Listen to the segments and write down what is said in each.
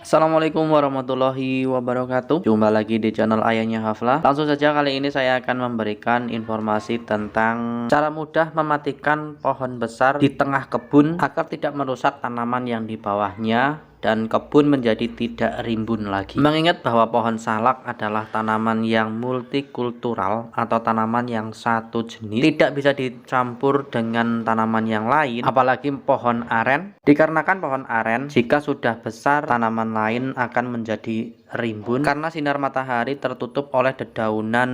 Assalamualaikum warahmatullahi wabarakatuh. Jumpa lagi di channel Ayahnya Haflah. Langsung saja kali ini saya akan memberikan informasi tentang cara mudah mematikan pohon besar di tengah kebun agar tidak merusak tanaman yang di bawahnya dan kebun menjadi tidak rimbun lagi. Mengingat bahwa pohon salak adalah tanaman yang multikultural atau tanaman yang satu jenis, tidak bisa dicampur dengan tanaman yang lain, apalagi pohon aren. Dikarenakan pohon aren jika sudah besar, tanaman lain akan menjadi rimbun karena sinar matahari tertutup oleh dedaunan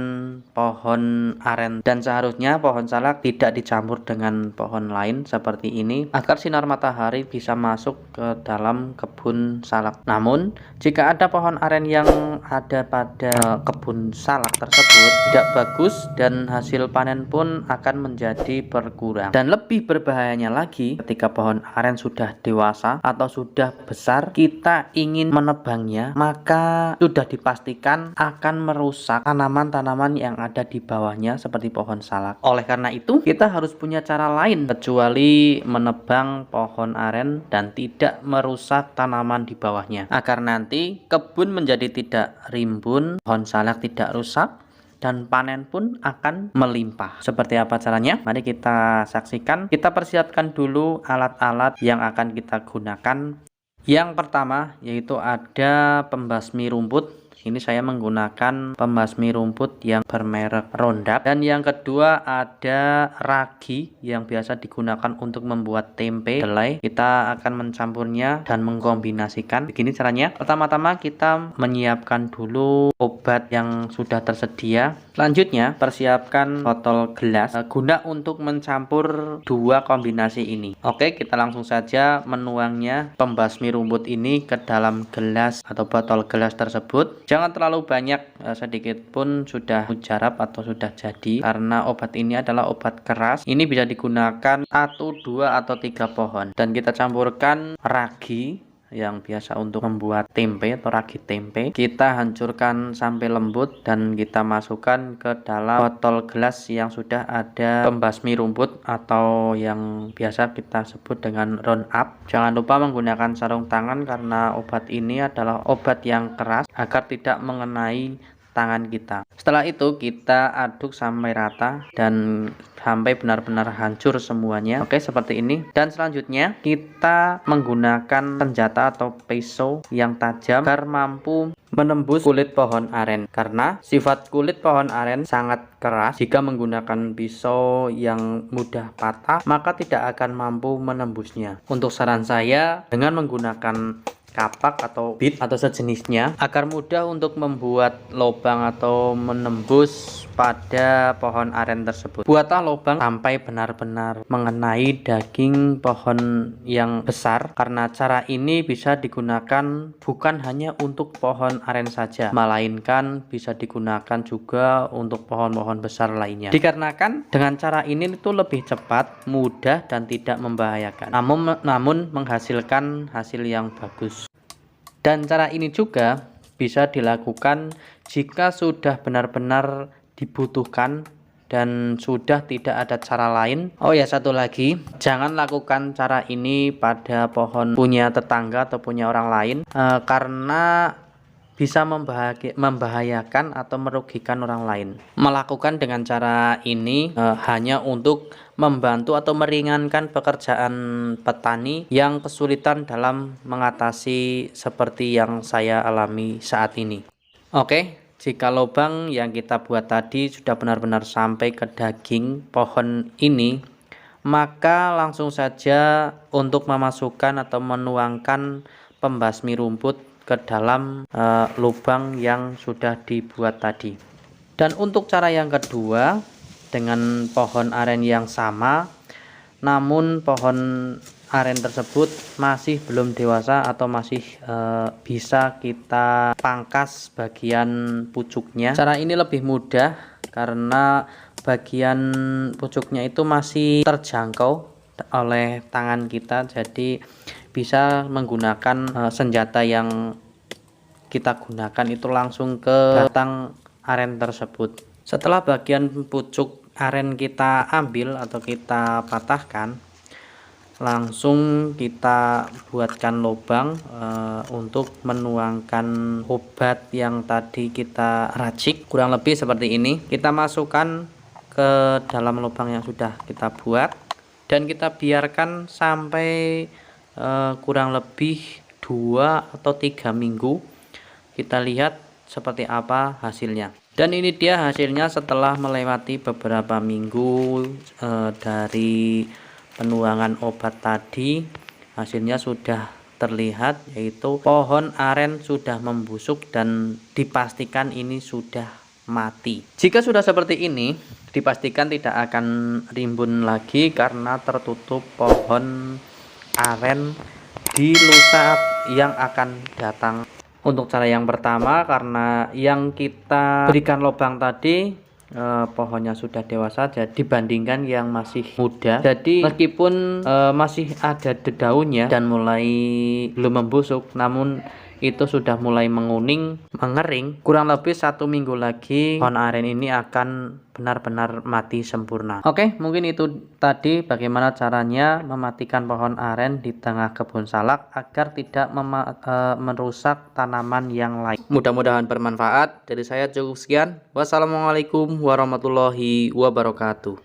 pohon aren, dan seharusnya pohon salak tidak dicampur dengan pohon lain seperti ini agar sinar matahari bisa masuk ke dalam kebun salak. Namun jika ada pohon aren yang ada pada kebun salak tersebut tidak bagus dan hasil panen pun akan menjadi berkurang. Dan lebih berbahayanya lagi, ketika pohon aren sudah dewasa atau sudah besar, kita ingin menebangnya, maka sudah dipastikan akan merusak tanaman-tanaman yang ada di bawahnya seperti pohon salak. Oleh karena itu, kita harus punya cara lain kecuali menebang pohon aren dan tidak merusak tanaman di bawahnya, agar nanti kebun menjadi tidak rimbun, pohon salak tidak rusak, dan panen pun akan melimpah. Seperti apa caranya? Mari kita saksikan. Kita persiapkan dulu alat-alat yang akan kita gunakan. Yang pertama yaitu ada pembasmi rumput. Ini saya menggunakan pembasmi rumput yang bermerek Roundup. Dan yang kedua ada ragi yang biasa digunakan untuk membuat tempe delai. Kita akan mencampurnya dan mengkombinasikan. Begini caranya. Pertama-tama kita menyiapkan dulu obat yang sudah tersedia. Selanjutnya persiapkan botol gelas guna untuk mencampur dua kombinasi ini. Oke, kita langsung saja menuangnya pembasmi rumput ini ke dalam gelas atau botol gelas tersebut. Jangan terlalu banyak, sedikit pun sudah mujarab atau sudah jadi, karena obat ini adalah obat keras. Ini bisa digunakan 1, 2, atau 3 pohon. Dan kita campurkan ragi yang biasa untuk membuat tempe atau ragi tempe. Kita hancurkan sampai lembut dan kita masukkan ke dalam botol gelas yang sudah ada pembasmi rumput atau yang biasa kita sebut dengan Roundup. Jangan lupa menggunakan sarung tangan karena obat ini adalah obat yang keras agar tidak mengenai tangan kita. Setelah itu kita aduk sampai rata dan sampai benar-benar hancur semuanya. Oke, seperti ini. Dan selanjutnya kita menggunakan senjata atau pisau yang tajam agar mampu menembus kulit pohon aren, karena sifat kulit pohon aren sangat keras. Jika menggunakan pisau yang mudah patah, maka tidak akan mampu menembusnya. Untuk saran saya, dengan menggunakan kapak atau bit atau sejenisnya agar mudah untuk membuat lubang atau menembus pada pohon aren tersebut. Buatlah lubang sampai benar-benar mengenai daging pohon yang besar, karena cara ini bisa digunakan bukan hanya untuk pohon aren saja, melainkan bisa digunakan juga untuk pohon-pohon besar lainnya. Dikarenakan dengan cara ini itu lebih cepat, mudah, dan tidak membahayakan, namun menghasilkan hasil yang bagus. Dan cara ini juga bisa dilakukan jika sudah benar-benar dibutuhkan dan sudah tidak ada cara lain. Oh ya, satu lagi, jangan lakukan cara ini pada pohon punya tetangga atau punya orang lain, karena bisa membahayakan atau merugikan orang lain. Melakukan dengan cara ini hanya untuk membantu atau meringankan pekerjaan petani yang kesulitan dalam mengatasi seperti yang saya alami saat ini. Oke, jika lubang yang kita buat tadi sudah benar-benar sampai ke daging pohon ini, maka langsung saja untuk memasukkan atau menuangkan pembasmi rumput ke dalam lubang yang sudah dibuat tadi. Dan untuk cara yang kedua, dengan pohon aren yang sama, namun pohon aren tersebut masih belum dewasa atau masih bisa kita pangkas bagian pucuknya. Cara ini lebih mudah karena bagian pucuknya itu masih terjangkau oleh tangan kita, jadi bisa menggunakan senjata yang kita gunakan itu langsung ke batang aren tersebut. Setelah bagian pucuk aren kita ambil atau kita patahkan, langsung kita buatkan lubang untuk menuangkan obat yang tadi kita racik. Kurang lebih seperti ini. Kita masukkan ke dalam lubang yang sudah kita buat dan kita biarkan sampai kurang lebih 2 atau 3 minggu. Kita lihat seperti apa hasilnya. Dan ini dia hasilnya setelah melewati beberapa minggu dari penuangan obat tadi. Hasilnya sudah terlihat, yaitu pohon aren sudah membusuk dan dipastikan ini sudah mati. Jika sudah seperti ini, dipastikan tidak akan rimbun lagi karena tertutup pohon aren di lusa yang akan datang. Untuk cara yang pertama, karena yang kita berikan lubang tadi pohonnya sudah dewasa dibandingkan yang masih muda, jadi meskipun masih ada daunnya dan mulai belum membusuk, namun itu sudah mulai menguning, mengering. Kurang lebih 1 minggu lagi pohon aren ini akan benar-benar mati sempurna. Oke, mungkin itu tadi bagaimana caranya mematikan pohon aren di tengah kebun salak agar tidak merusak tanaman yang lain. Mudah-mudahan bermanfaat. Dari saya cukup sekian. Wassalamualaikum warahmatullahi wabarakatuh.